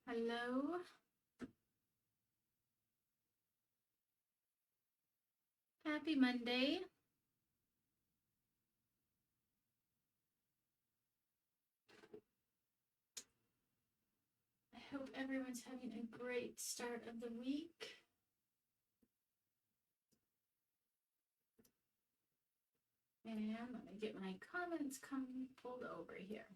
Hello. Happy Monday. I hope everyone's having a great start of the week. And let me get my comments pulled over here.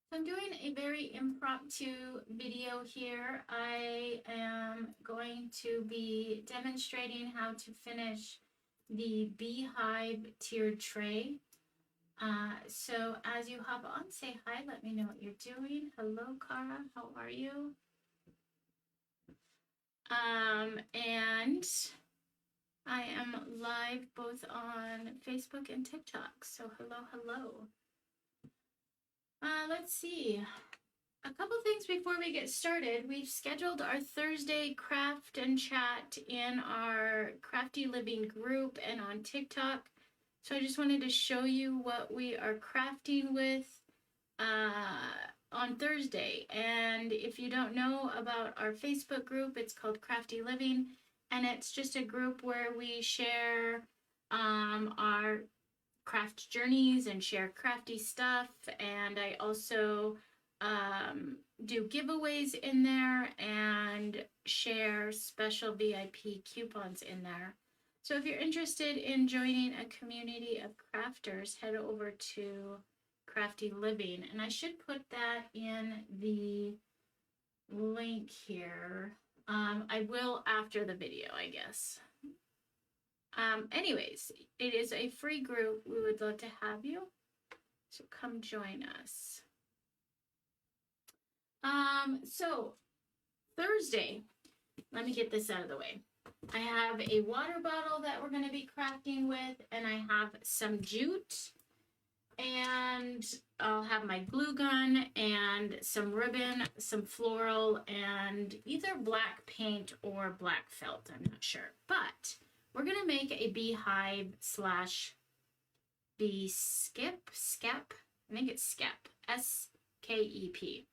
So I'm doing a very impromptu video here. I am going to be demonstrating how to finish the Beehive tiered tray. So as you hop on, say hi, let me know what you're doing. Hello, Cara, how are you? And I am live both on Facebook and TikTok, so hello. Let's see. A couple things before we get started. We've scheduled our Thursday craft and chat in our Crafty Living group and on TikTok. So I just wanted to show you what we are crafting with on Thursday. And if you don't know about our Facebook group, it's called Crafty Living. And it's just a group where we share our craft journeys and share crafty stuff. And I also do giveaways in there and share special VIP coupons in there. So if you're interested in joining a community of crafters, head over to Crafty Living. And I should put that in the link here. I will after the video, I guess. Anyways, it is a free group. We would love to have you. So come join us. So Thursday, let me get this out of the way. I have a water bottle that we're going to be crafting with, and I have some jute, and I'll have my glue gun and some ribbon, some floral, and either black paint or black felt. I'm not sure, but we're going to make a beehive slash bee skep. I think it's skep, S-K-E-P.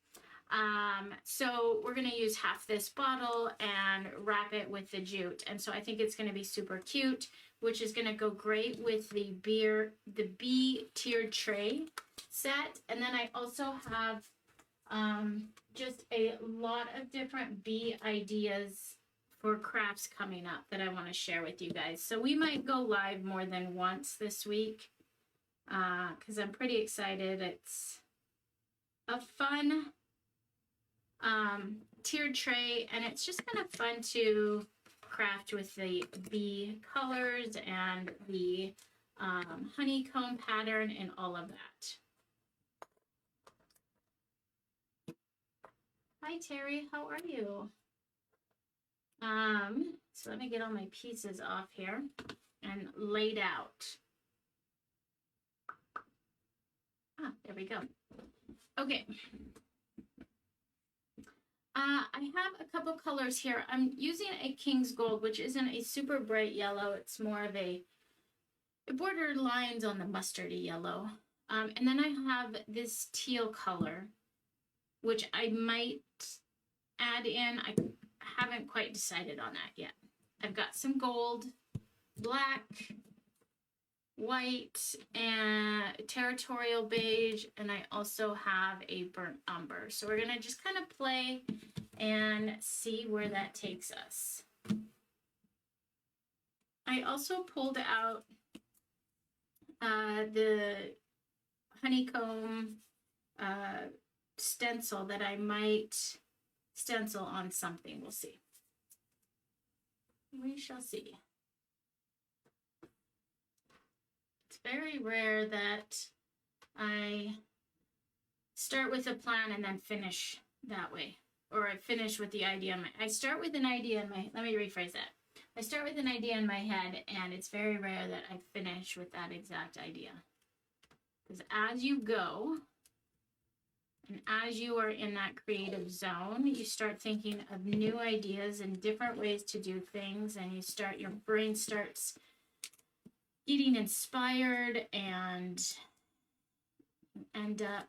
So we're going to use half this bottle and wrap it with the jute. And so I think it's going to be super cute, which is going to go great with the bee tiered tray set. And then I also have just a lot of different bee ideas for crafts coming up that I want to share with you guys. So we might go live more than once this week because I'm pretty excited. It's a fun tiered tray, and it's just kind of fun to craft with the bee colors and the honeycomb pattern and all of that. Hi Terry, how are you? So let me get all my pieces off here and laid out. There we go. Okay. I have a couple colors here. I'm using a King's Gold, which isn't a super bright yellow. It's more of it borderlines on the mustardy yellow. And then I have this teal color, which I might add in. I haven't quite decided on that yet. I've got some gold, black, white, and territorial beige, and I also have a burnt umber. So we're gonna just kind of play and see where that takes us. I also pulled out the honeycomb stencil that I might stencil on something. We'll see. We shall see. It's very rare that I start with a plan and then finish that way. Or I finish with the idea in my, I start with an idea in my, let me rephrase that. I start with an idea in my head, and it's very rare that I finish with that exact idea. Because as you go, and as you are in that creative zone, you start thinking of new ideas and different ways to do things, and you start, your brain starts getting inspired and end up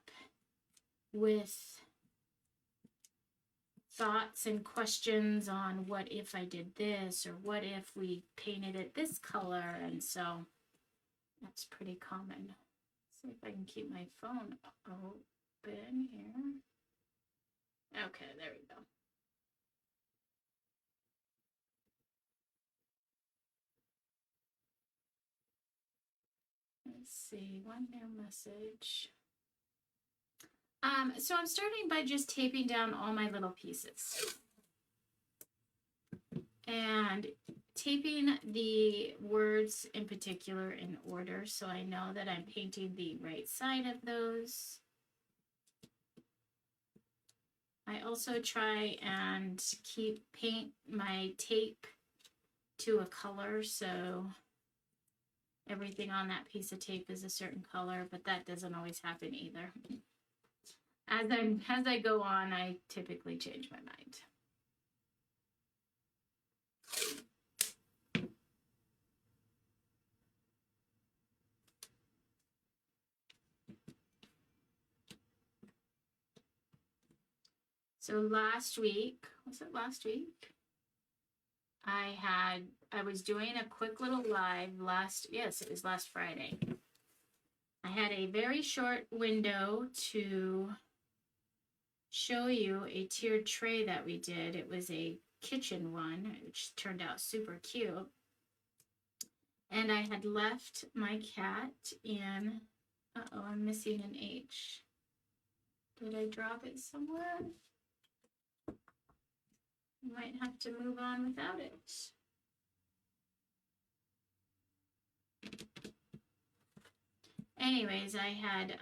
with thoughts and questions on what if I did this, or what if we painted it this color, and so that's pretty common. See if I can keep my phone open here. Okay, there we go. Let's see, one new message. So I'm starting by just taping down all my little pieces. And taping the words in particular in order, so I know that I'm painting the right side of those. I also try and paint my tape to a color, so everything on that piece of tape is a certain color, but that doesn't always happen either. As I go on, I typically change my mind. So last week, was it last week? I was doing a quick little live yes, it was last Friday. I had a very short window to show you a tiered tray that we did. It was a kitchen one, which turned out super cute. And I had left my cat in, uh-oh, I'm missing an H. Did I drop it somewhere? Might have to move on without it. Anyways, I had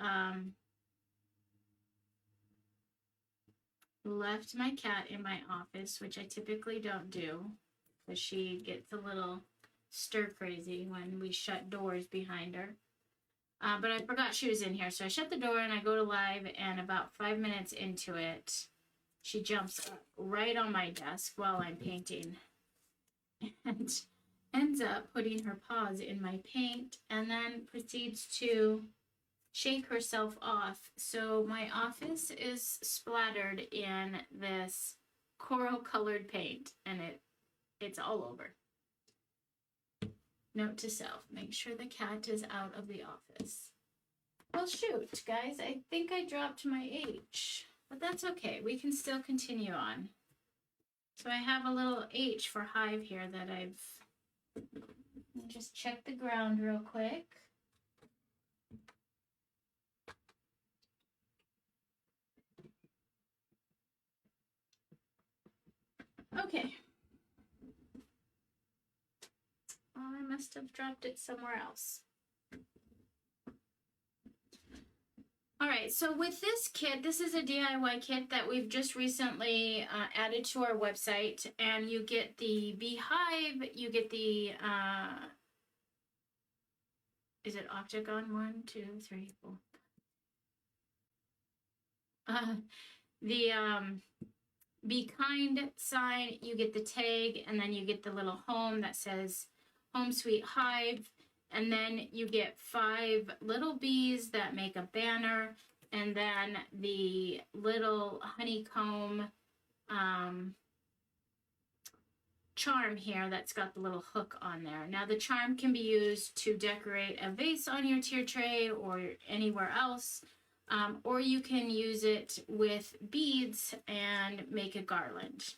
left my cat in my office, which I typically don't do, because she gets a little stir crazy when we shut doors behind her. But I forgot she was in here, so I shut the door and I go to live, and about 5 minutes into it, she jumps up right on my desk while I'm painting and ends up putting her paws in my paint and then proceeds to shake herself off. So my office is splattered in this coral colored paint, and it's all over. Note to self, make sure the cat is out of the office. Well, shoot, guys, I think I dropped my H, but that's okay. We can still continue on. So I have a little H for hive here that let me just check the ground real quick. Okay. I must have dropped it somewhere else. All right, so with this kit, this is a DIY kit that we've just recently added to our website, and you get the Beehive, you get the, is it octagon? 1, 2, 3, 4. The Be Kind sign, you get the tag, and then you get the little home that says Home Sweet Hive. And then you get 5 little bees that make a banner, and then the little honeycomb charm here that's got the little hook on there. Now the charm can be used to decorate a vase on your tier tray or anywhere else, or you can use it with beads and make a garland.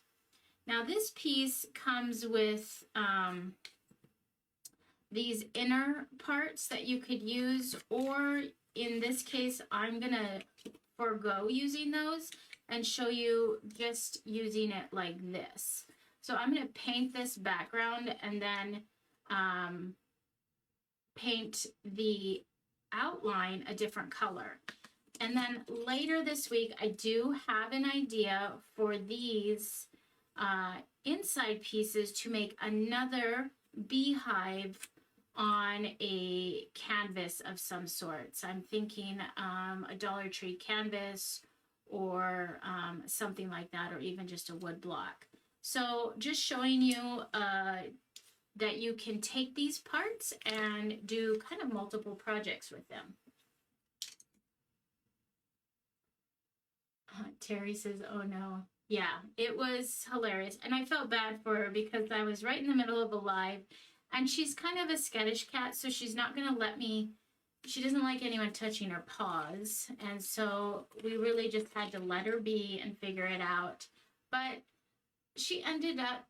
Now this piece comes with these inner parts that you could use, or in this case, I'm gonna forego using those and show you just using it like this. So I'm gonna paint this background and then paint the outline a different color. And then later this week, I do have an idea for these inside pieces to make another beehive on a canvas of some sort. So I'm thinking a Dollar Tree canvas or something like that, or even just a wood block. So just showing you that you can take these parts and do kind of multiple projects with them. Terry says, oh no, Yeah, it was hilarious. And I felt bad for her because I was right in the middle of a live. And she's kind of a skittish cat, so she's not going to let me, she doesn't like anyone touching her paws. And so we really just had to let her be and figure it out. But she ended up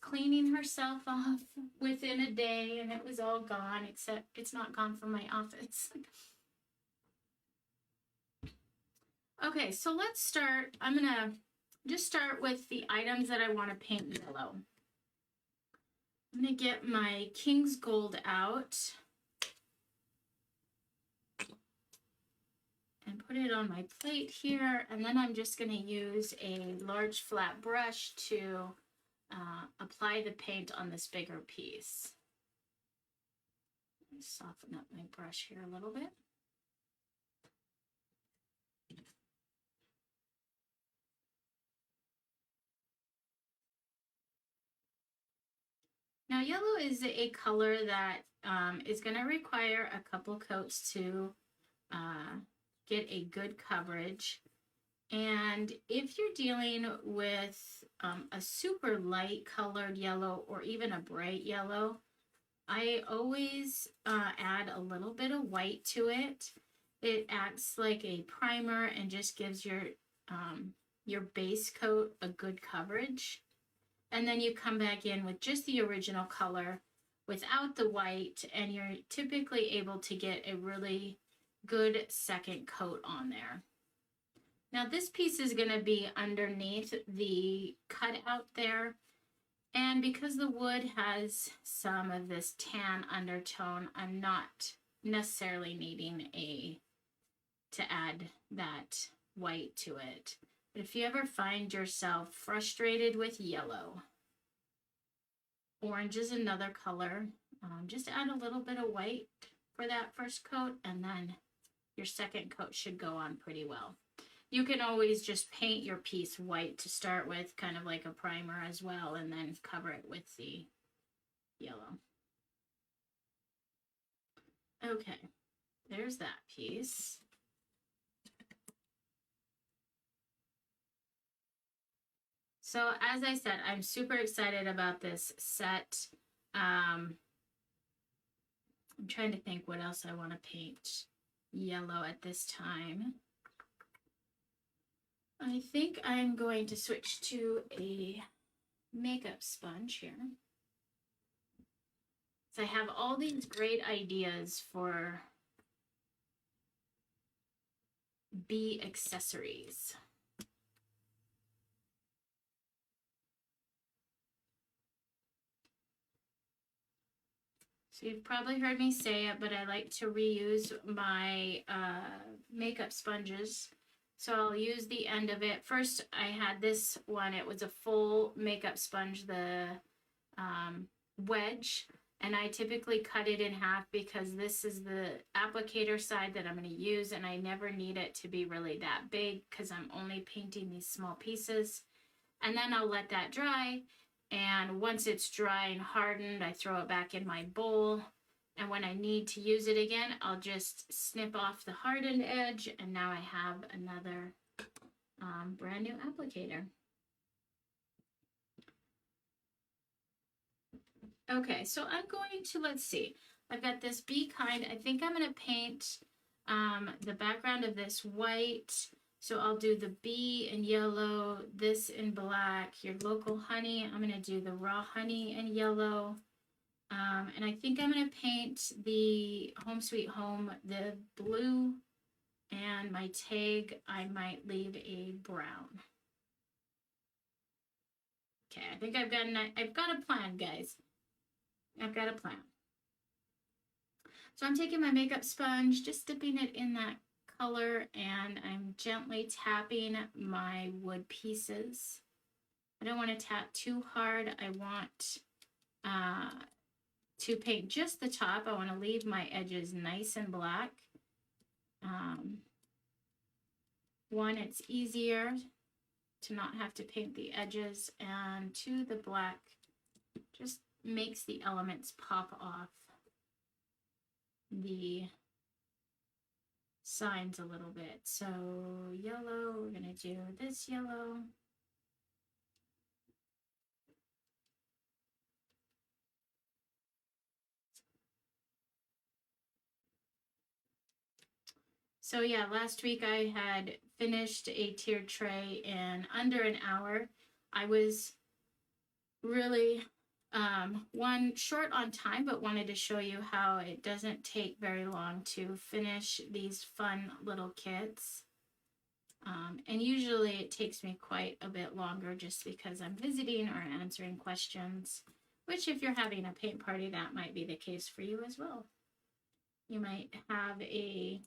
cleaning herself off within a day, and it was all gone, except it's not gone from my office. Okay, so let's start. I'm going to just start with the items that I want to paint yellow. I'm going to get my King's Gold out and put it on my plate here, and then I'm just going to use a large flat brush to apply the paint on this bigger piece. Soften up my brush here a little bit. Now, yellow is a color that is going to require a couple coats to get a good coverage. And if you're dealing with a super light colored yellow or even a bright yellow, I always add a little bit of white to it. It acts like a primer and just gives your base coat a good coverage. And then you come back in with just the original color without the white, and you're typically able to get a really good second coat on there. Now this piece is going to be underneath the cutout there, and because the wood has some of this tan undertone, I'm not necessarily needing to add that white to it. But if you ever find yourself frustrated with yellow, orange is another color. Just add a little bit of white for that first coat, and then your second coat should go on pretty well. You can always just paint your piece white to start with, kind of like a primer as well, and then cover it with the yellow. Okay, there's that piece. So as I said, I'm super excited about this set. I'm trying to think what else I want to paint yellow at this time. I think I'm going to switch to a makeup sponge here. So I have all these great ideas for bee accessories. So you've probably heard me say it, but I like to reuse my makeup sponges. So I'll use the end of it. First, I had this one. It was a full makeup sponge, the wedge. And I typically cut it in half because this is the applicator side that I'm going to use. And I never need it to be really that big because I'm only painting these small pieces. And then I'll let that dry. And once it's dry and hardened, I throw it back in my bowl. And when I need to use it again, I'll just snip off the hardened edge. And now I have another brand new applicator. Okay, so I'm going to, let's see. I've got this Be Kind. I think I'm going to paint the background of this white. So I'll do the bee in yellow, this in black, your local honey. I'm going to do the raw honey in yellow. And I think I'm going to paint the Home Sweet Home, the blue, and my tag, I might leave a brown. Okay, I think I've got a plan, guys. I've got a plan. So I'm taking my makeup sponge, just dipping it in that color, and I'm gently tapping my wood pieces. I don't want to tap too hard. I want to paint just the top. I want to leave my edges nice and black. One, it's easier to not have to paint the edges, and two, the black just makes the elements pop off the signs a little bit. So yellow, we're going to do this yellow. So yeah, last week I had finished a tiered tray in under an hour. I was really one short on time, but wanted to show you how it doesn't take very long to finish these fun little kits. And usually it takes me quite a bit longer just because I'm visiting or answering questions, which if you're having a paint party, that might be the case for you as well. You might have a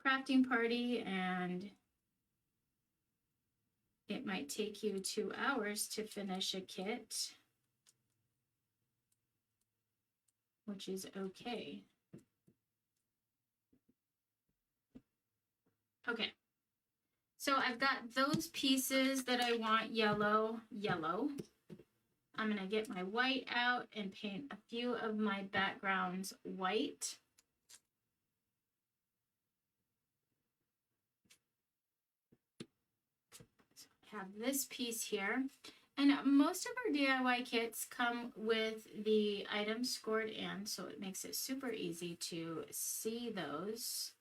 crafting party and it might take you 2 hours to finish a kit, which is okay. Okay, so I've got those pieces that I want yellow. I'm gonna get my white out and paint a few of my backgrounds white. So I have this piece here. And most of our DIY kits come with the items scored in, so it makes it super easy to see those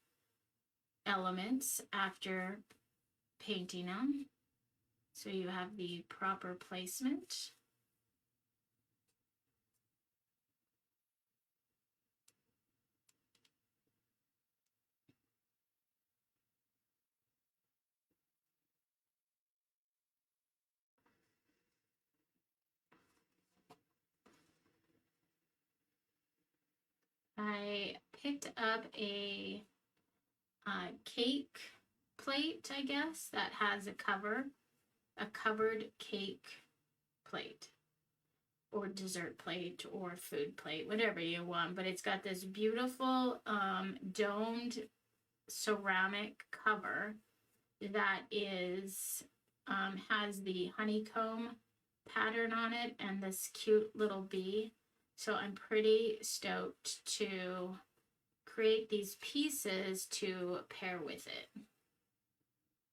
elements after painting them. So you have the proper placement. I picked up a cake plate, I guess, that has a covered cake plate or dessert plate or food plate, whatever you want, but it's got this beautiful domed ceramic cover that is has the honeycomb pattern on it and this cute little bee. So I'm pretty stoked to create these pieces to pair with it.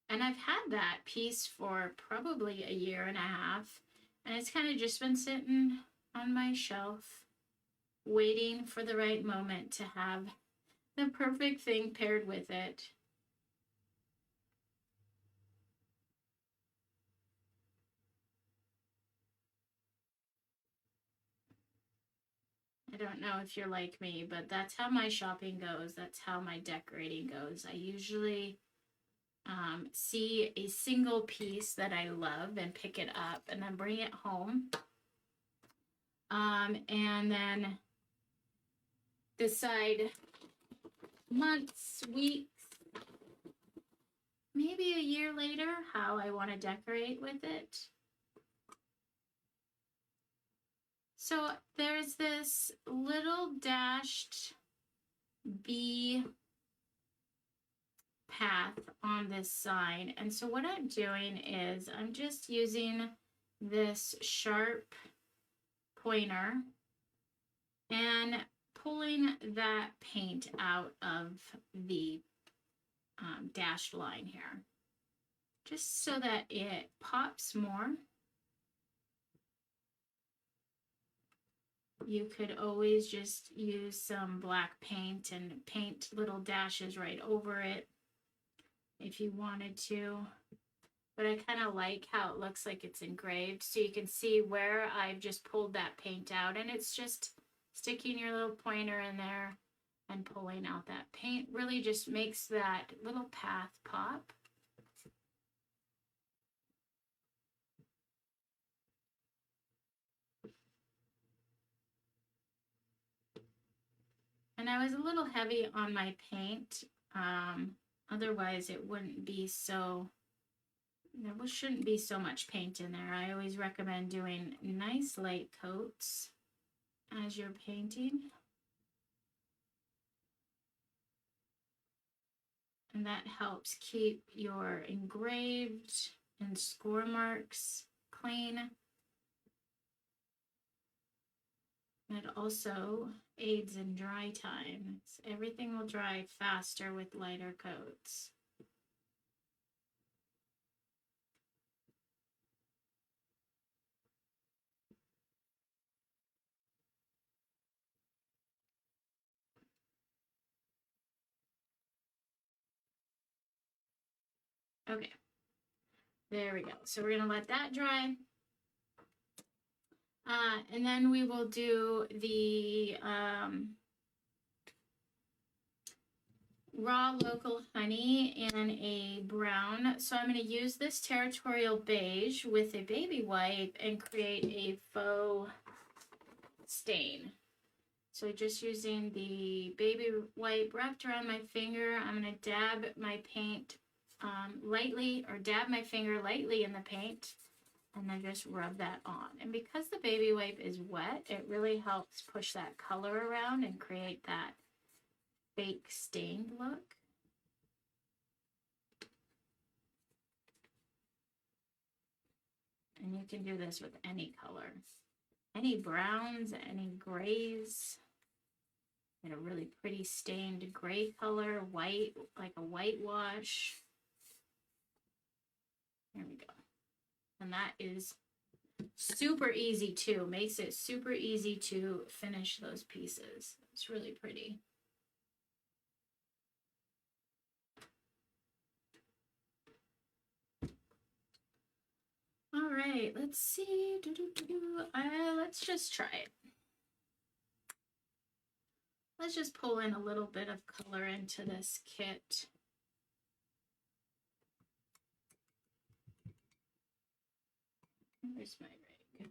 And I've had that piece for probably a year and a half, and it's kind of just been sitting on my shelf, waiting for the right moment to have the perfect thing paired with it. I don't know if you're like me, but that's how my shopping goes. That's how my decorating goes. I usually see a single piece that I love and pick it up and then bring it home. And then decide months, weeks, maybe a year later how I want to decorate with it. So there's this little dashed bee path on this sign. And so what I'm doing is I'm just using this sharp pointer and pulling that paint out of the dashed line here, just so that it pops more. You could always just use some black paint and paint little dashes right over it if you wanted to. But I kind of like how it looks like it's engraved, so you can see where I've just pulled that paint out, and it's just sticking your little pointer in there and pulling out that paint really just makes that little path pop. And I was a little heavy on my paint, otherwise it wouldn't be so, there shouldn't be so much paint in there. I always recommend doing nice light coats as you're painting. And that helps keep your engraved and score marks clean. It also aids in dry time. Everything will dry faster with lighter coats. Okay, there we go. So we're gonna let that dry. And then we will do the raw local honey in a brown. So I'm going to use this territorial beige with a baby wipe and create a faux stain. So just using the baby wipe wrapped around my finger, I'm going to dab my paint lightly, or dab my finger lightly in the paint, and then just rub that on. And because the baby wipe is wet, it really helps push that color around and create that fake stained look. And you can do this with any color, any browns, any grays. Get a really pretty stained gray color, white, like a whitewash. There we go. And that is super easy too. Makes it super easy to finish those pieces. It's really pretty. All right, let's see. Let's just try it. Let's just pull in a little bit of color into this kit. Where's my rag?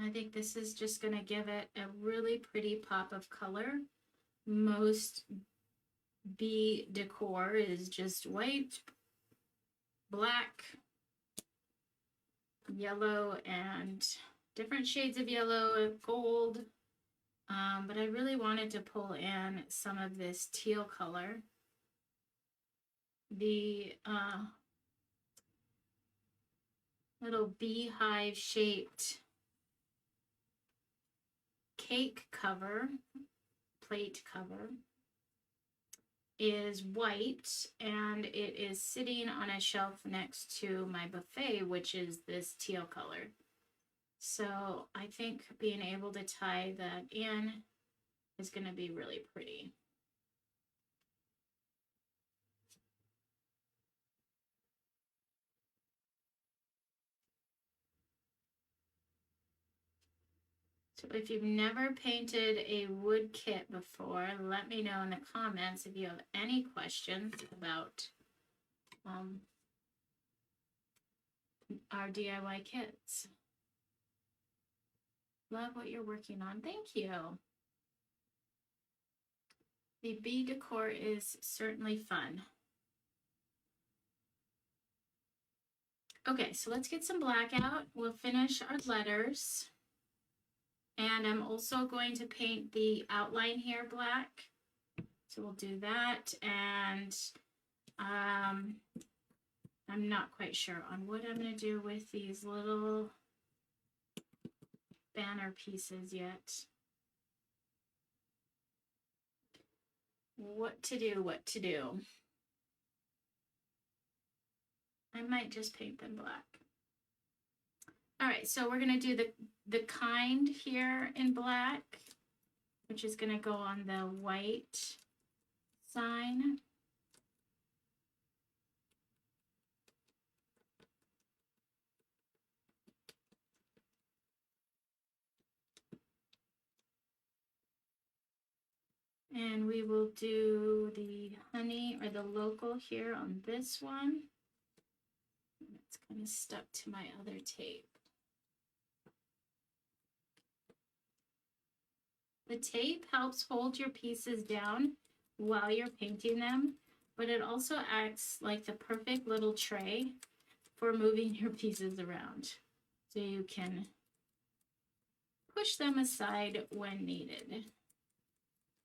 I think this is just going to give it a really pretty pop of color. Most bee decor is just white, black, yellow, and different shades of yellow, gold. But I really wanted to pull in some of this teal color. The little beehive shaped cake cover, plate cover, is white, and it is sitting on a shelf next to my buffet, which is this teal color. So I think being able to tie that in is going to be really pretty. So if you've never painted a wood kit before, let me know in the comments if you have any questions about our DIY kits. Love what you're working on. Thank you. The bee decor is certainly fun. Okay, so let's get some black out. We'll finish our letters. And I'm also going to paint the outline here black. So we'll do that. And I'm not quite sure on what I'm going to do with these little banner pieces yet. What to do. I might just paint them black. All right, so we're going to do the kind here in black, which is going to go on the white sign. And we will do the honey or the local here on this one. It's kind of stuck to my other tape. The tape helps hold your pieces down while you're painting them, but it also acts like the perfect little tray for moving your pieces around. So you can push them aside when needed.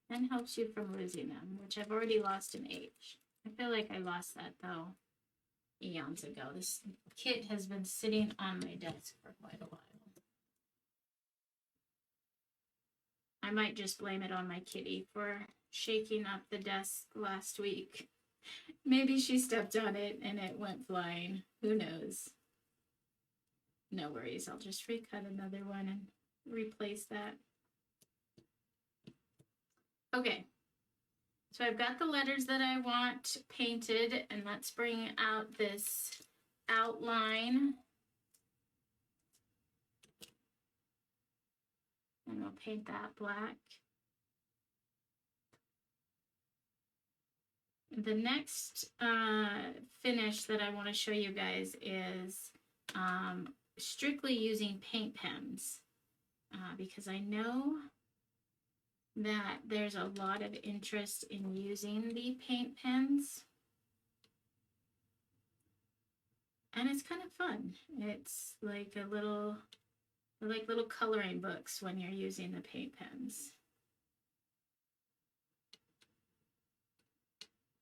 And helps you from losing them, which I've already lost an H. I feel like I lost that though. eons ago. This kit has been sitting on my desk for quite a while. I might just blame it on my kitty for shaking up the desk last week. Maybe she stepped on it and it went flying. Who knows? No worries. I'll just recut another one and replace that. Okay. So I've got the letters that I want painted, and let's bring out this outline. And we'll paint that black. The next finish that I want to show you guys is strictly using paint pens because I know that there's a lot of interest in using the paint pens. And it's kind of fun. It's like a little, like little coloring books when you're using the paint pens.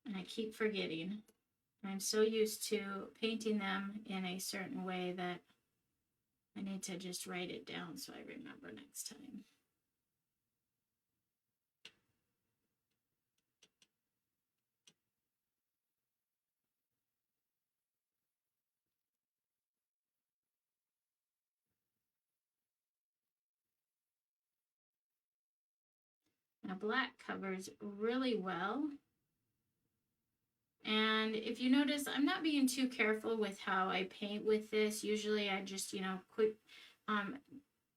And I keep forgetting. I'm so used to painting them in a certain way that I need to just write it down so I remember next time. Now black covers really well. And if you notice, I'm not being too careful with how I paint with this. Usually I just, quick,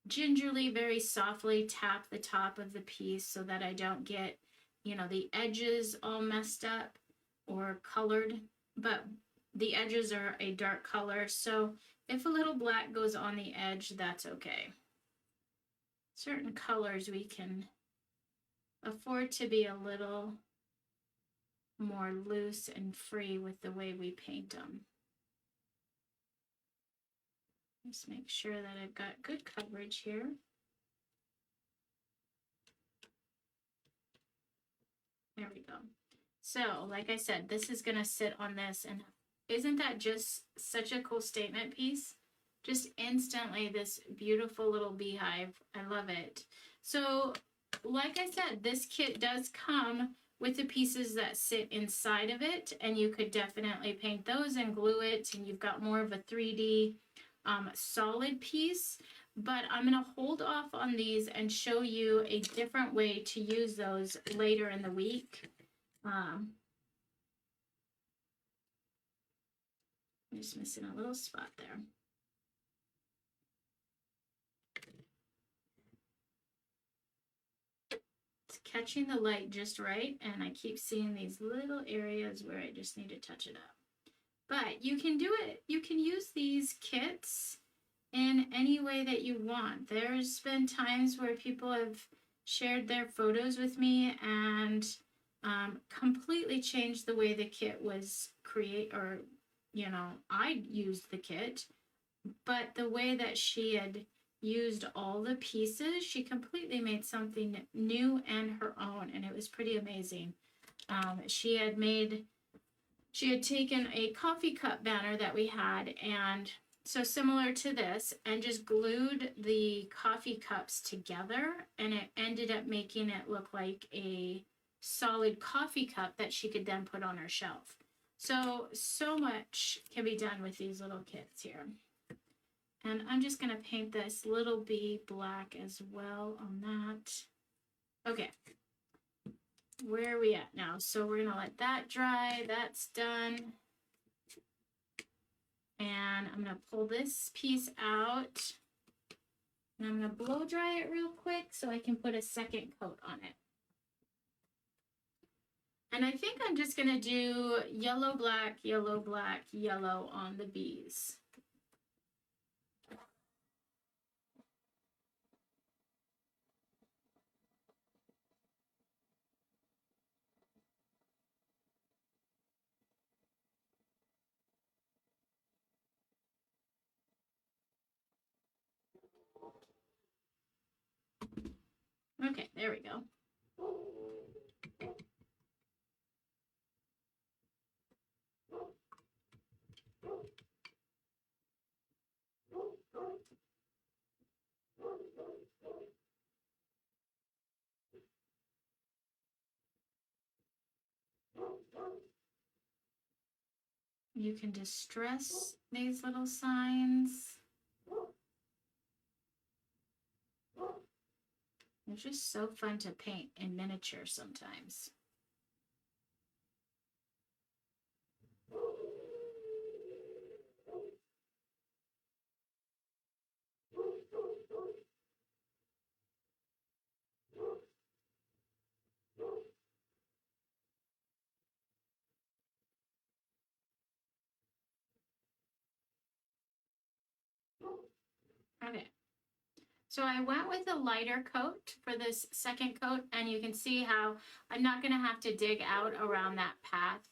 gingerly, very softly tap the top of the piece so that I don't get, the edges all messed up or colored. But the edges are a dark color, so if a little black goes on the edge, that's okay. Certain colors we can afford to be a little more loose and free with the way we paint them. Just make sure that I've got good coverage here. There we go. So, like I said, this is going to sit on this, and isn't that just such a cool statement piece? Just instantly this beautiful little beehive. I love it. So, like I said, this kit does come with the pieces that sit inside of it, and you could definitely paint those and glue it, and you've got more of a 3D solid piece. But I'm going to hold off on these and show you a different way to use those later in the week. I'm just missing a little spot there. Catching the light just right, and I keep seeing these little areas where I just need to touch it up. But you can do it. You can use these kits in any way that you want. There's been times where people have shared their photos with me and completely changed the way the kit was I used the kit, but the way that she had used all the pieces, she completely made something new and her own, and it was pretty amazing. She had taken a coffee cup banner that we had, and so similar to this, and just glued the coffee cups together, and it ended up making it look like a solid coffee cup that she could then put on her shelf. So much can be done with these little kits here. And I'm just going to paint this little bee black as well on that. Okay. Where are we at now? So we're going to let that dry. That's done. And I'm going to pull this piece out. And I'm going to blow dry it real quick so I can put a second coat on it. And I think I'm just going to do yellow, black, yellow, black, yellow on the bees. Okay, there we go. You can distress these little signs. They're just so fun to paint in miniature sometimes. Okay. So I went with a lighter coat for this second coat, and you can see how I'm not going to have to dig out around that path.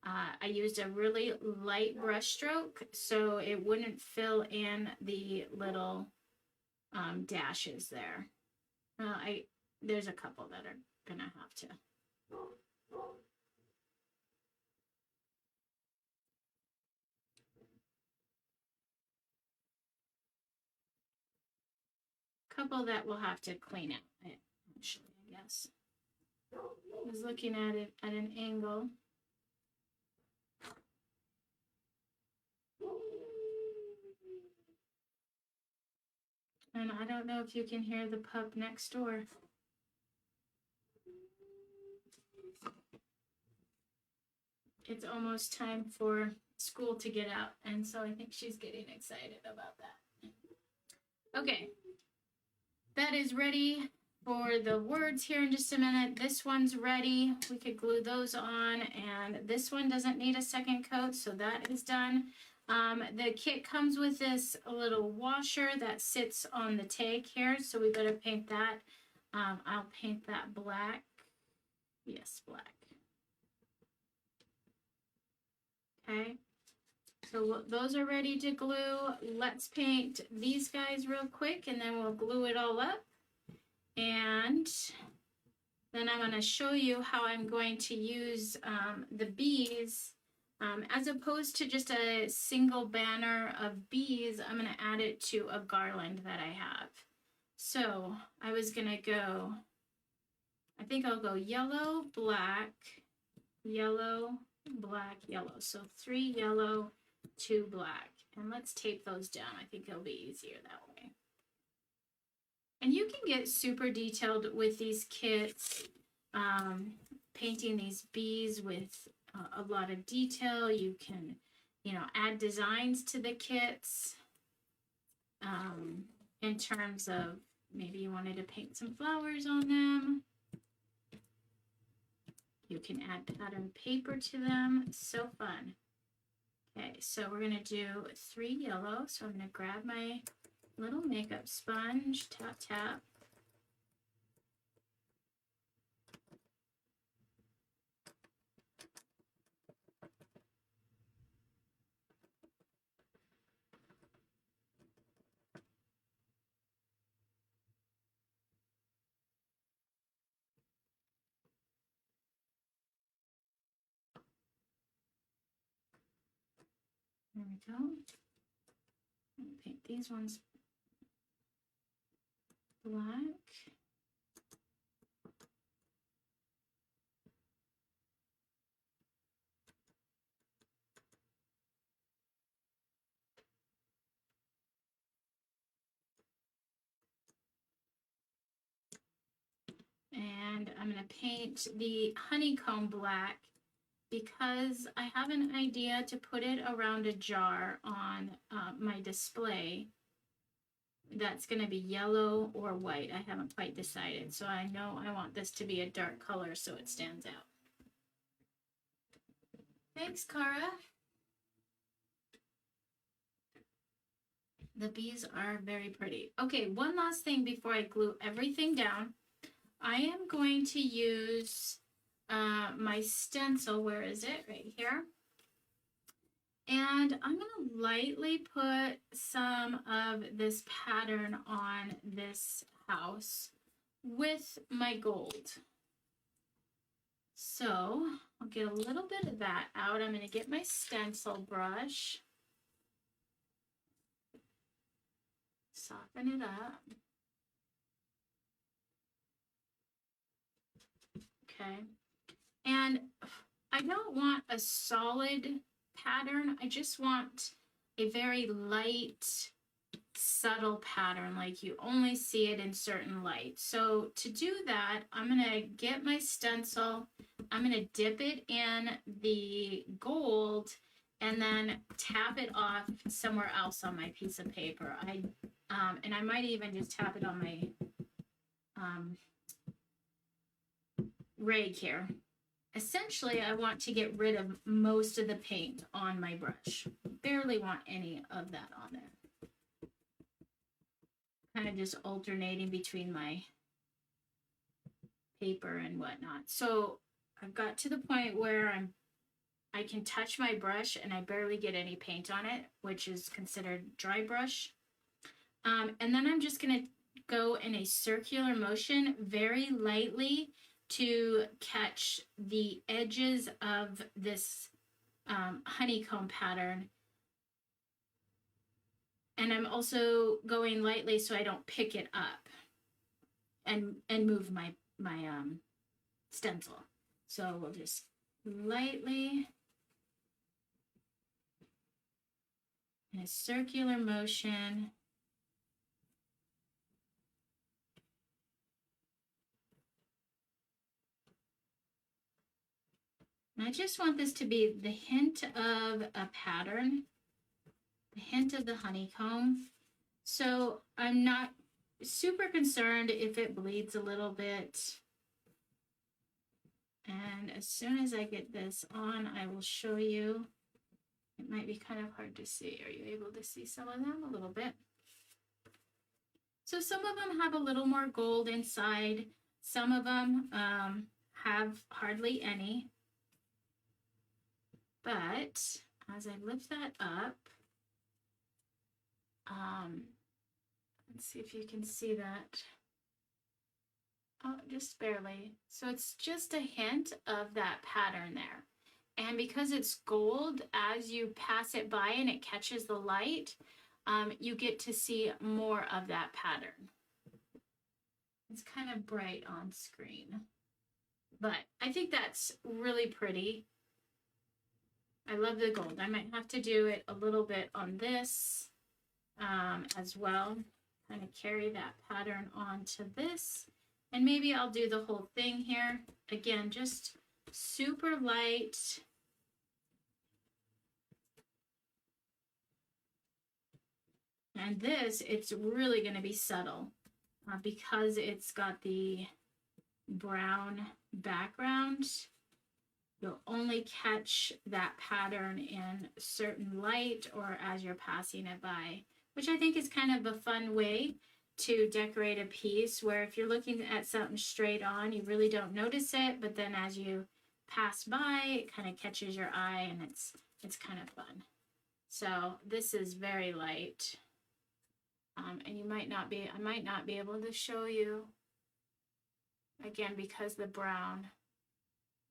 I used a really light brush stroke so it wouldn't fill in the little dashes there. There's a couple that are going to have to. Couple that we'll have to clean out, actually, I guess. I was looking at it at an angle. And I don't know if you can hear the pup next door. It's almost time for school to get out, and so I think she's getting excited about that. Okay, that is ready for the words here in just a minute. This one's ready. We could glue those on, and this one doesn't need a second coat, so that is done. The kit comes with this little washer that sits on the tag here, so we better paint that. I'll paint that black. Yes, black. Okay, so those are ready to glue. Let's paint these guys real quick, and then we'll glue it all up. And then I'm going to show you how I'm going to use the bees. As opposed to just a single banner of bees, I'm going to add it to a garland that I have. So I was going to go, I think I'll go yellow, black, yellow, black, yellow. So 3 yellow, 2 black. And let's tape those down. I think it'll be easier that way. And you can get super detailed with these kits, painting these bees with a lot of detail. You can, add designs to the kits in terms of maybe you wanted to paint some flowers on them. You can add pattern paper to them. So fun. Okay, so we're going to do 3 yellow. So I'm going to grab my little makeup sponge, tap, tap. There we go. Paint these ones black. And I'm going to paint the honeycomb black because I have an idea to put it around a jar on my display. That's going to be yellow or white. I haven't quite decided. So I know I want this to be a dark color so it stands out. Thanks, Cara. The bees are very pretty. Okay, one last thing before I glue everything down. I am going to use my stencil. Where is it? Right here. And I'm going to lightly put some of this pattern on this house with my gold. So I'll get a little bit of that out. I'm going to get my stencil brush. Soften it up. Okay. And I don't want a solid pattern. I just want a very light, subtle pattern, like you only see it in certain light. So to do that, I'm gonna get my stencil, I'm gonna dip it in the gold, and then tap it off somewhere else on my piece of paper. And I might even just tap it on my rag here. Essentially, I want to get rid of most of the paint on my brush. Barely want any of that on there. Kind of just alternating between my paper and whatnot. So I've got to the point where I can touch my brush and I barely get any paint on it, which is considered dry brush. And then I'm just going to go in a circular motion very lightly to catch the edges of this honeycomb pattern. And I'm also going lightly so I don't pick it up and move my stencil. So we'll just lightly, in a circular motion, and I just want this to be the hint of a pattern, the hint of the honeycomb. So I'm not super concerned if it bleeds a little bit. And as soon as I get this on, I will show you. It might be kind of hard to see. Are you able to see some of them? A little bit. So some of them have a little more gold inside. Some of them have hardly any. But as I lift that up, let's see if you can see that. Oh, just barely. So it's just a hint of that pattern there. And because it's gold, as you pass it by and it catches the light, you get to see more of that pattern. It's kind of bright on screen, but I think that's really pretty. I love the gold. I might have to do it a little bit on this as well. Kind of carry that pattern onto this. And maybe I'll do the whole thing here. Again, just super light. And this, it's really going to be subtle because it's got the brown background. You'll only catch that pattern in certain light or as you're passing it by, which I think is kind of a fun way to decorate a piece, where if you're looking at something straight on, you really don't notice it, but then as you pass by, it kind of catches your eye, and it's kind of fun. So this is very light, and I might not be able to show you again because the brown.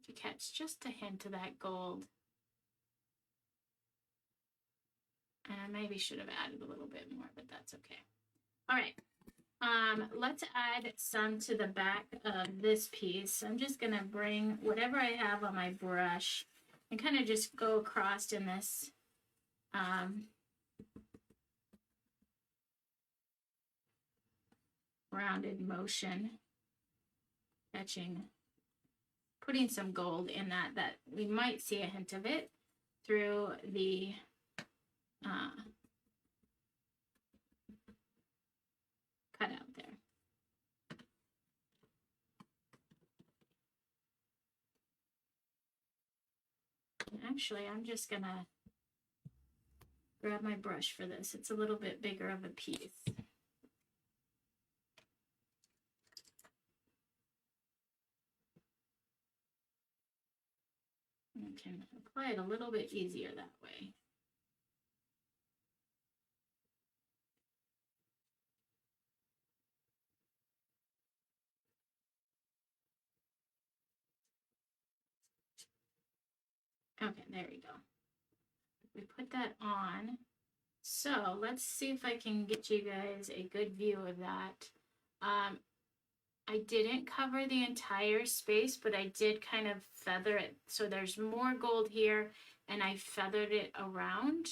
If you catch just a hint of that gold, and I maybe should have added a little bit more, but that's okay. All right. Let's add some to the back of this piece. I'm just going to bring whatever I have on my brush and kind of just go across in this rounded motion, putting some gold in that we might see a hint of it through the cut out there. And actually, I'm just gonna grab my brush for this. It's a little bit bigger of a piece. I can apply it a little bit easier that way. Okay, there we go. We put that on. So let's see if I can get you guys a good view of that. I didn't cover the entire space, but I did kind of feather it. So there's more gold here, and I feathered it around.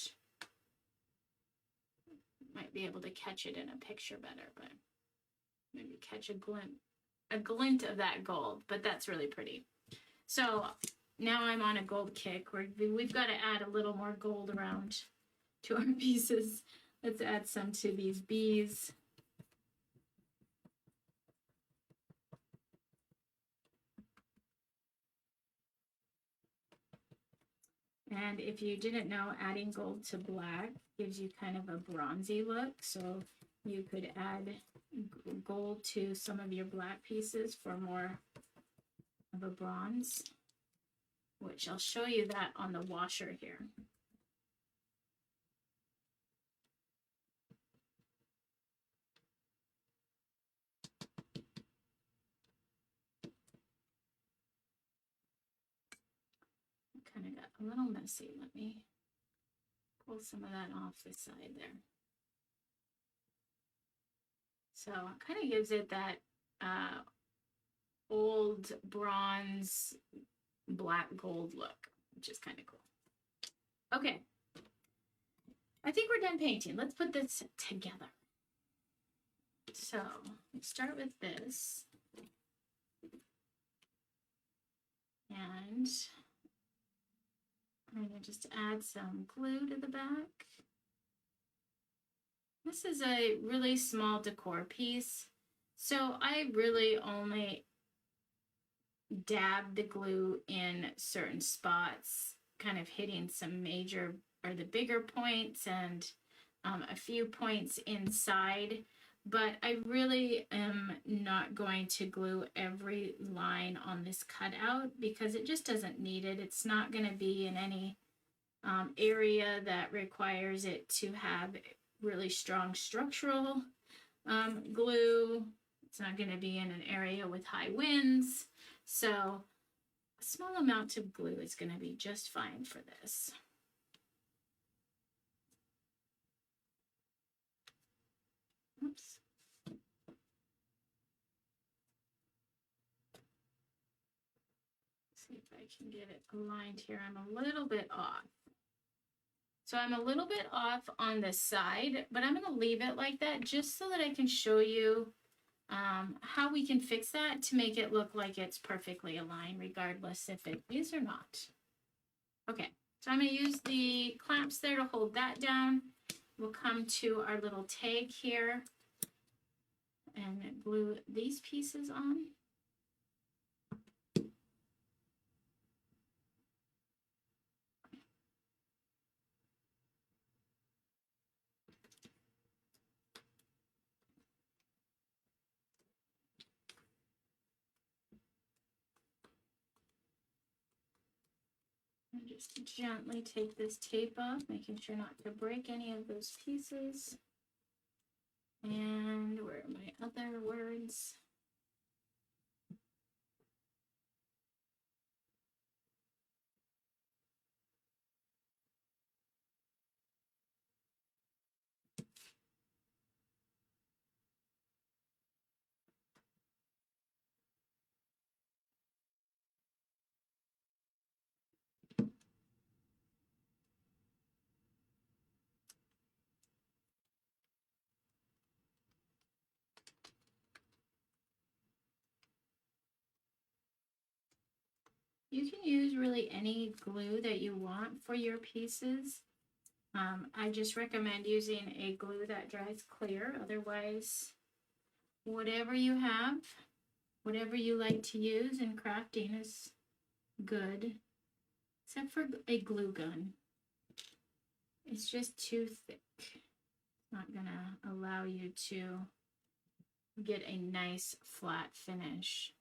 Might be able to catch it in a picture better, but maybe catch a glint of that gold, but that's really pretty. So now I'm on a gold kick. We've got to add a little more gold around to our pieces. Let's add some to these bees. And if you didn't know, adding gold to black gives you kind of a bronzy look. So you could add gold to some of your black pieces for more of a bronze, which I'll show you that on the washer here. Kind of got a little messy. Let me pull some of that off the side there. So it kind of gives it that old bronze black gold look, which is kind of cool. Okay, I think we're done painting. Let's put this together. So let's start with this. And I'm going to just add some glue to the back. This is a really small decor piece, so I really only dab the glue in certain spots, kind of hitting some major or the bigger points and a few points inside. But I really am not going to glue every line on this cutout because it just doesn't need it. It's not going to be in any area that requires it to have really strong structural glue. It's not going to be in an area with high winds. So a small amount of glue is going to be just fine for this. Oops. See if I can get it aligned here. I'm a little bit off. So I'm a little bit off on the side, but I'm going to leave it like that just so that I can show you how we can fix that to make it look like it's perfectly aligned, regardless if it is or not. Okay, so I'm going to use the clamps there to hold that down. We'll come to our little tag here and glue these pieces on. And just gently take this tape off, making sure not to break any of those pieces. And where are my other words? You can use really any glue that you want for your pieces. I just recommend using a glue that dries clear. Otherwise, whatever you have, whatever you like to use in crafting is good, except for a glue gun. It's just too thick. It's not gonna allow you to get a nice flat finish.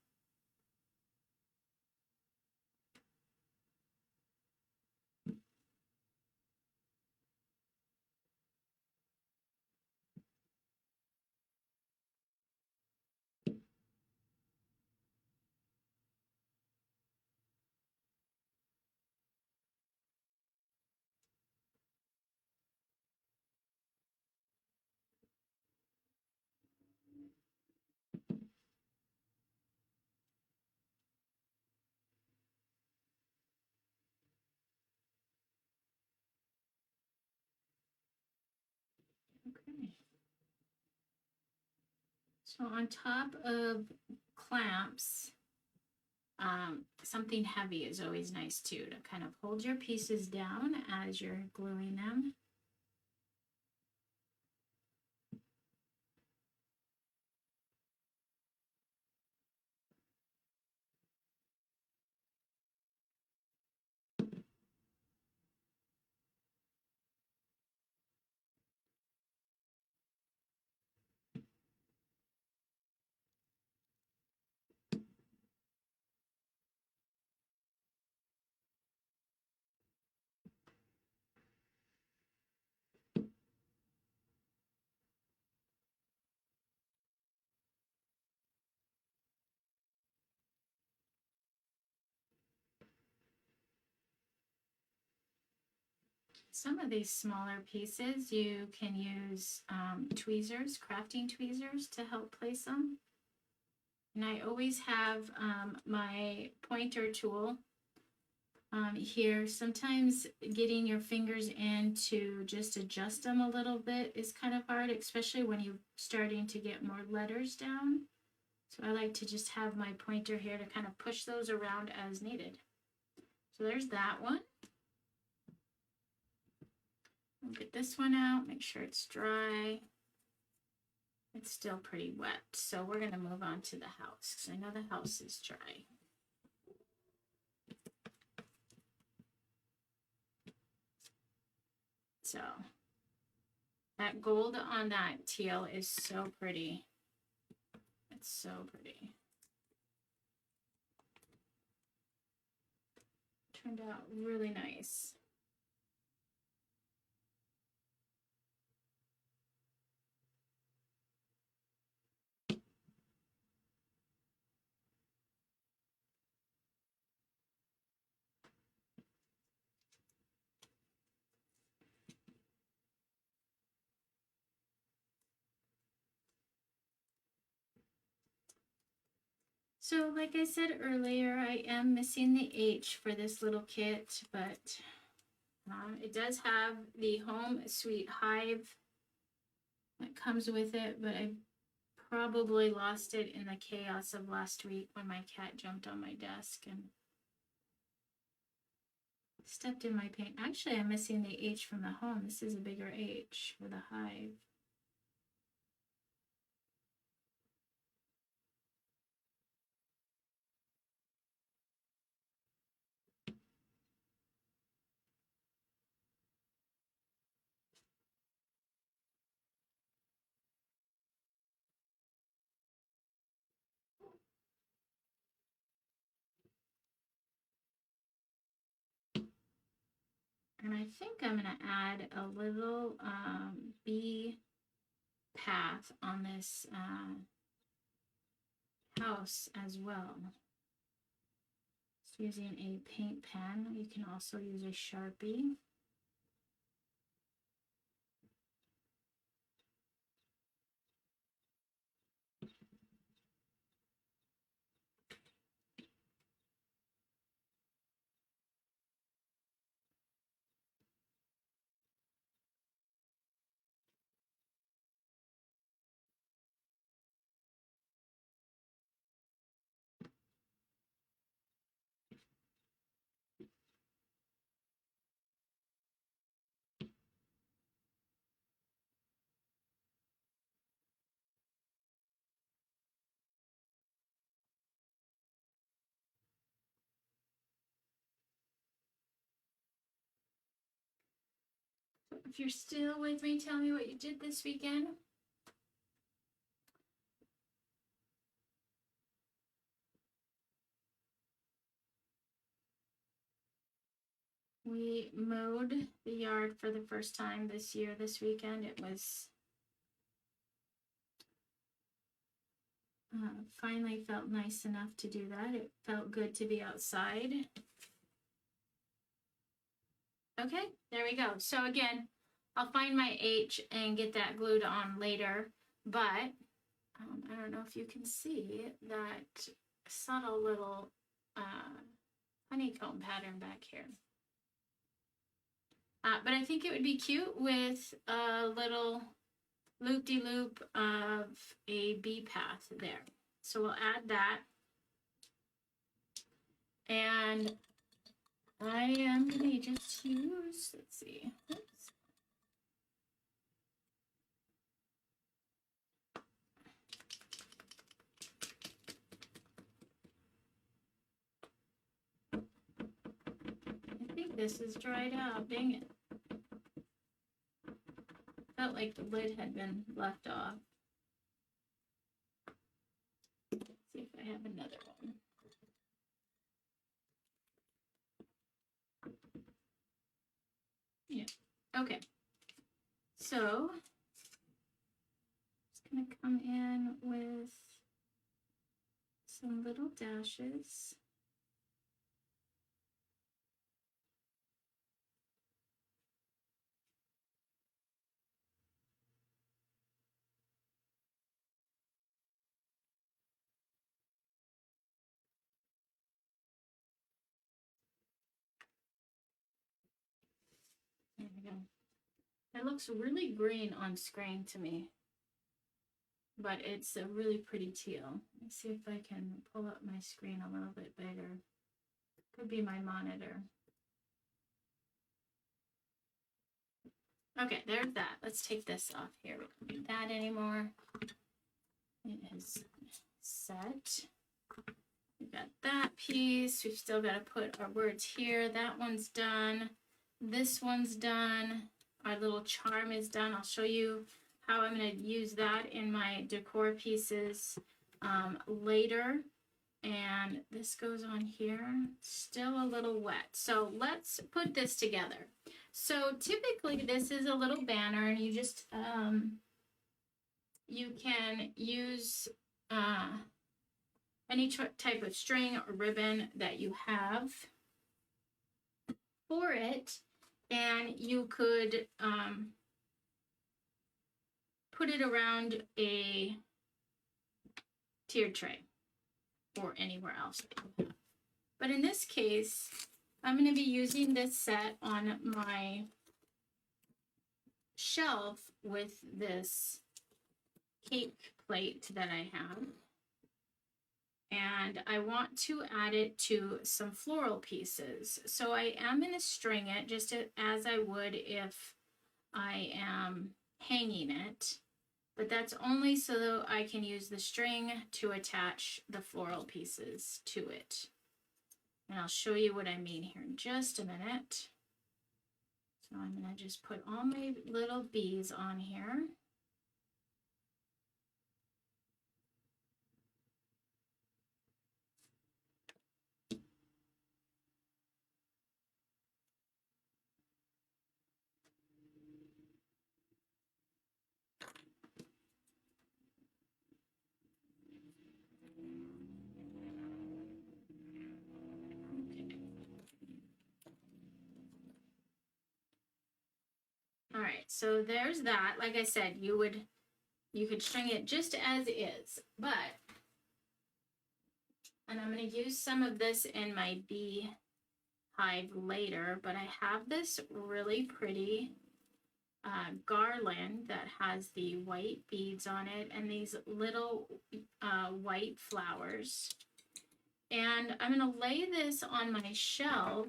So on top of clamps, something heavy is always nice too, to kind of hold your pieces down as you're gluing them. Some of these smaller pieces, you can use tweezers, crafting tweezers, to help place them. And I always have my pointer tool here. Sometimes getting your fingers in to just adjust them a little bit is kind of hard, especially when you're starting to get more letters down. So I like to just have my pointer here to kind of push those around as needed. So there's that one. I'll get this one out, make sure it's dry. It's still pretty wet, so we're going to move on to the house, because I know the house is dry. So that gold on that teal is so pretty. It's so pretty. Turned out really nice. So like I said earlier, I am missing the H for this little kit, but it does have the Home Sweet Hive that comes with it, but I probably lost it in the chaos of last week when my cat jumped on my desk and stepped in my paint. Actually, I'm missing the H from the home. This is a bigger H for the hive. And I think I'm going to add a little bee path on this house as well. Just using a paint pen. You can also use a Sharpie. If you're still with me, tell me what you did this weekend. We mowed the yard for the first time this year, this weekend. It was finally felt nice enough to do that. It felt good to be outside. Okay, there we go. So again, I'll find my H and get that glued on later, but I don't know if you can see that subtle little honeycomb pattern back here. But I think it would be cute with a little loop-de-loop of a bee path there. So we'll add that. And I am going to just use, let's see, oops. I think this is dried out, dang it. Felt like the lid had been left off. Let's see if I have another one. Yeah, okay. So, just gonna come in with some little dashes. There we go. It looks really green on screen to me, but it's a really pretty teal. Let's see if I can pull up my screen a little bit bigger. Could be my monitor. Okay, there's that. Let's take this off here. We don't need that anymore. It is set. We've got that piece. We've still got to put our words here. That one's done. This one's done. Our little charm is done. I'll show you how I'm going to use that in my decor pieces later. And this goes on here. Still a little wet. So let's put this together. So typically this is a little banner, and you just you can use any type of string or ribbon that you have for it, and you could put it around a tiered tray or anywhere else that you have. But in this case, I'm going to be using this set on my shelf with this cake plate that I have. And I want to add it to some floral pieces. So I am going to string it just as I would if I am hanging it. But that's only so that I can use the string to attach the floral pieces to it. And I'll show you what I mean here in just a minute. So I'm going to just put all my little bees on here. All right, so there's that. Like I said, you could string it just as is, but, and I'm going to use some of this in my Beehive later, but I have this really pretty garland that has the white beads on it and these little white flowers. And I'm going to lay this on my shelf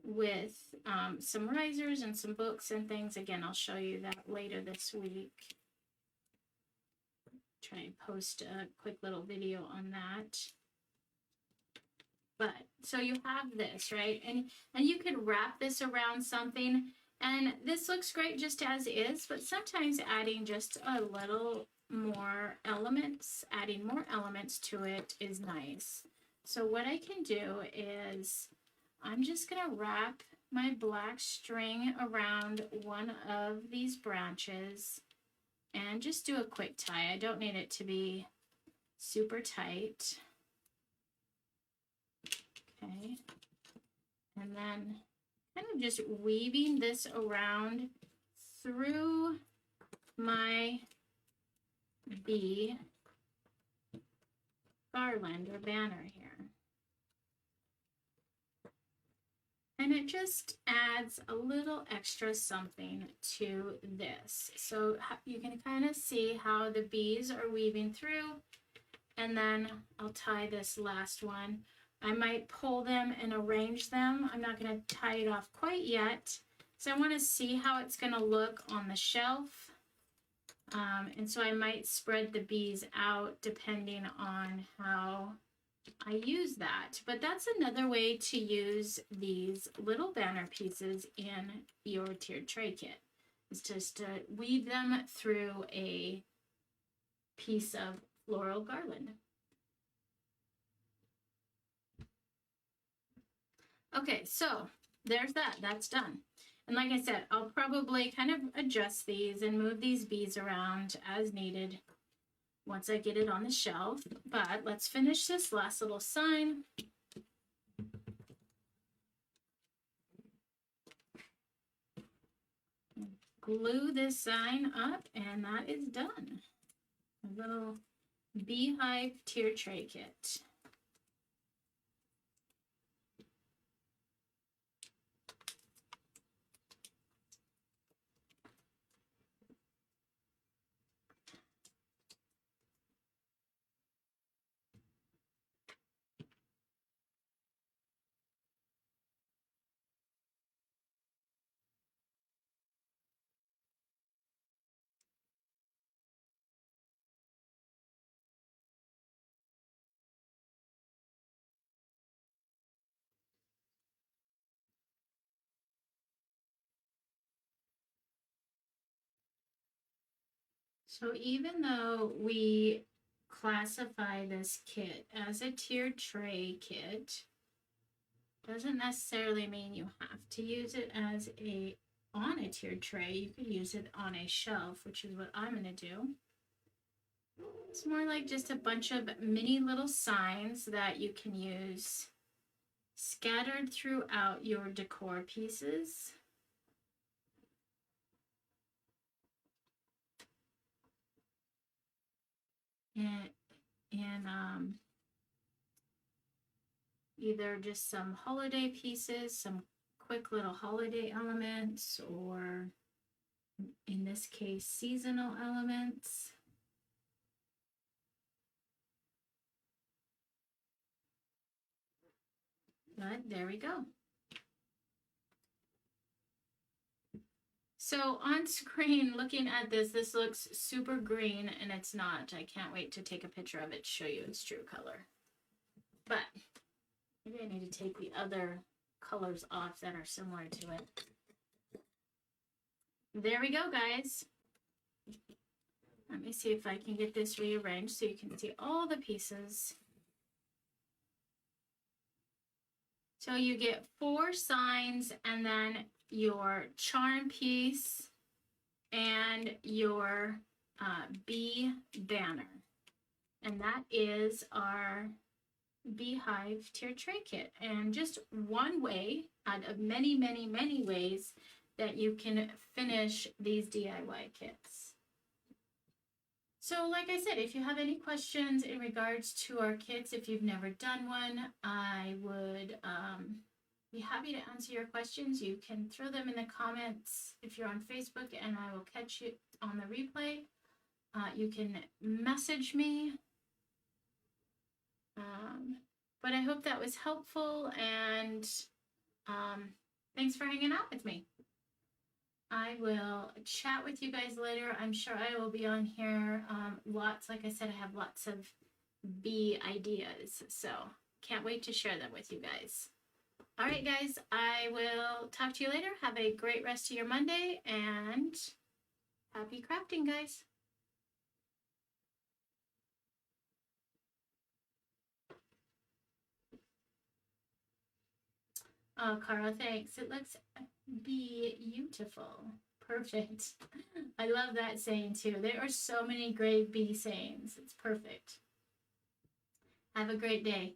with some risers and some books and things. Again, I'll show you that later this week. Try and post a quick little video on that. But so you have this, right? And you could wrap this around something, and this looks great just as is, but sometimes adding just a little more elements, adding more elements to it is nice. So what I can do is I'm just going to wrap my black string around one of these branches and just do a quick tie. I don't need it to be super tight. Okay. And then kind of just weaving this around through my bee garland or banner here. And it just adds a little extra something to this. So you can kind of see how the bees are weaving through. And then I'll tie this last one. I might pull them and arrange them. I'm not going to tie it off quite yet. So I want to see how it's going to look on the shelf. And so I might spread the bees out depending on how I use that. But that's another way to use these little banner pieces in your tiered tray kit. Is just to weave them through a piece of floral garland. Okay, so there's that. That's done. And like I said, I'll probably kind of adjust these and move these bees around as needed once I get it on the shelf. But let's finish this last little sign. Glue this sign up, and that is done. A little Beehive tier tray kit. So even though we classify this kit as a tiered tray kit, doesn't necessarily mean you have to use it as on a tiered tray. You could use it on a shelf, which is what I'm going to do. It's more like just a bunch of mini little signs that you can use scattered throughout your decor pieces. And either just some holiday pieces, some quick little holiday elements, or in this case, seasonal elements. But there we go. So on screen, looking at this looks super green, and it's not. I can't wait to take a picture of it to show you its true color. But maybe I need to take the other colors off that are similar to it. There we go, guys. Let me see if I can get this rearranged so you can see all the pieces. So you get 4 signs and then your charm piece and your bee banner. And that is our Beehive tier tray kit, and just one way out of many, many, many ways that you can finish these DIY kits. So like I said, if you have any questions in regards to our kits, if you've never done one, I would be happy to answer your questions. You can throw them in the comments if you're on Facebook, and I will catch you on the replay. You can message me. But I hope that was helpful, and thanks for hanging out with me. I will chat with you guys later. I'm sure I will be on here lots. Like I said, I have lots of bee ideas, so can't wait to share them with you guys. All right, guys, I will talk to you later. Have a great rest of your Monday, and happy crafting, guys. Oh, Cara, thanks. It looks beautiful. Perfect. I love that saying too. There are so many great bee sayings. It's perfect. Have a great day.